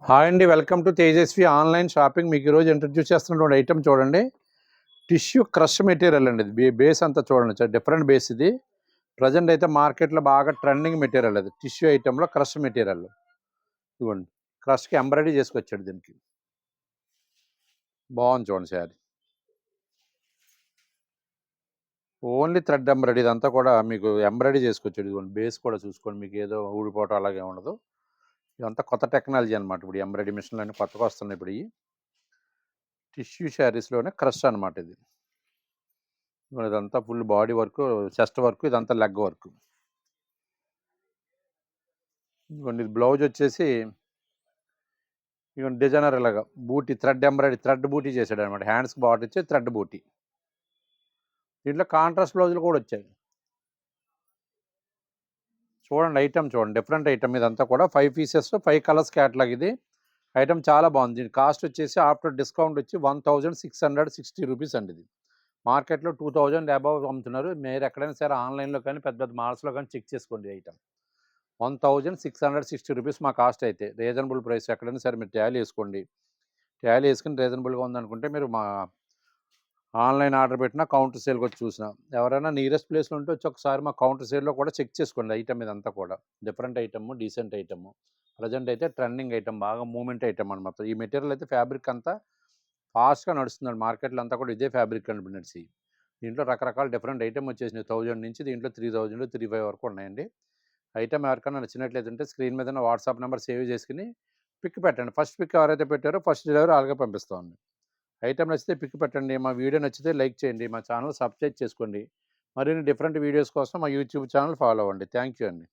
Hi అండి, welcome to Tejaswi online shopping. మీకు ఈరోజు ఇంట్రడ్యూస్ చేస్తున్నటువంటి ఐటమ్ చూడండి. టిష్యూ క్రష్ మెటీరియల్ అండి. ఇది బేస్ అంతా చూడండి, చాలా డిఫరెంట్ బేస్ ఇది. ప్రజెంట్ అయితే మార్కెట్లో బాగా ట్రెండింగ్ మెటీరియల్ అది. టిష్యూ ఐటెంలో క్రష్ మెటీరియల్ ఇవ్వండి. క్రష్కి ఎంబ్రాయిడరీ చేసుకొచ్చాడు. దీనికి బాగుంది చూడండి శారీ. ఓన్లీ థ్రెడ్ ఎంబ్రాయిడరీ, ఇదంతా కూడా మీకు ఎంబ్రాయిడరీ చేసుకొచ్చాడు. ఇదిగోండి బేస్ కూడా చూసుకోండి, మీకు ఏదో ఊడిపోవటం అలాగే ఉండదు. ఇదంతా కొత్త టెక్నాలజీ అనమాట. ఇప్పుడు ఎంబ్రాయిడరీ మిషన్లు అన్నీ కొత్తగా వస్తున్నాయి. ఇప్పుడు ఈ టిష్యూ శారీస్లోనే క్రష్ అనమాట ఇది. ఇదంతా full body work, chest work, ఇదంతా లెగ్ వర్క్. ఇదిగోండి ఇది బ్లౌజ్ వచ్చేసి ఇవన్నీ డిజైనర్ ఇలాగా బూటీ థ్రెడ్ ఎంబ్రాయిడరీ, థ్రెడ్ బూటీ చేశాడు అనమాట. హ్యాండ్స్కి బార్డర్ ఇచ్చి థ్రెడ్ బూటీ. దీంట్లో కాంట్రాస్ట్ బ్లౌజులు కూడా వచ్చాయి. చూడండి ఐటమ్ చూడండి, డిఫరెంట్ ఐటమ్. ఇదంతా కూడా 5 పీసెస్ 5 కలర్స్ క్యాటలాగ్. ఇది ఐటమ్ చాలా బాగుంది. దీని కాస్ట్ వచ్చేసి ఆఫ్టర్ డిస్కౌంట్ వచ్చి 1660 రూపీస్ అండి. ఇది మార్కెట్లో 2000 అబవ్ అమ్ముతున్నారు. మీరు ఎక్కడైనా సరే ఆన్లైన్లో కానీ పెద్ద పెద్ద మాల్స్లో కానీ చెక్ చేసుకోండి. ఐటమ్ 1660 రూపీస్ మా కాస్ట్. అయితే రీజనబుల్ ప్రైస్. ఎక్కడైనా సరే మీరు టాలీ వేసుకోండి. టాలీ వేసుకుని రీజనబుల్గా ఉందనుకుంటే మీరు మా ఆన్లైన్ ఆర్డర్ పెట్టినా కౌంటర్ సేల్కి వచ్చి చూసినా, ఎవరైనా నియరెస్ట్ ప్లేస్లో ఉంటే వచ్చి ఒకసారి మా కౌంటర్ సేల్లో కూడా చెక్ చేసుకోండి. ఐటమ్ ఇదంతా కూడా different item, decent item. Present అయితే ట్రెండింగ్ ఐటమ్, బాగా మూమెంట్ ఐటమ్ అనమాట. ఈ మెటీరియల్ అయితే ఫ్యాబ్రిక్ అంతా ఫాస్ట్గా నడుస్తుంది మార్కెట్లో. అంతా కూడా ఇదే ఫ్యాబ్రిక్ నడిచి దీంట్లో రకరకాల డిఫరెంట్ ఐటమ్ వచ్చేసినాయి. 1000 నుంచి దీంట్లో 3000 35 వరకు ఉన్నాయండి. ఐటమ్ ఎవరికైనా నచ్చినట్లయితే స్క్రీన్ మీద వాట్సాప్ నెంబర్ సేవ్ చేసుకుని పిక్ పెట్టండి. ఫస్ట్ పిక్ ఎవరైతే పెట్టారో ఫస్ట్ డెలివరీ అలాగే పంపిస్తామండి. ఐటమ్ నచ్చితే పిక్ పెట్టండి. మా వీడియో నచ్చితే లైక్ చేయండి. మా ఛానల్ సబ్స్క్రైబ్ చేసుకోండి. మరిన్ని డిఫరెంట్ వీడియోస్ కోసం మా యూట్యూబ్ ఛానల్ ఫాలో అవ్వండి. థ్యాంక్ యూ అండి.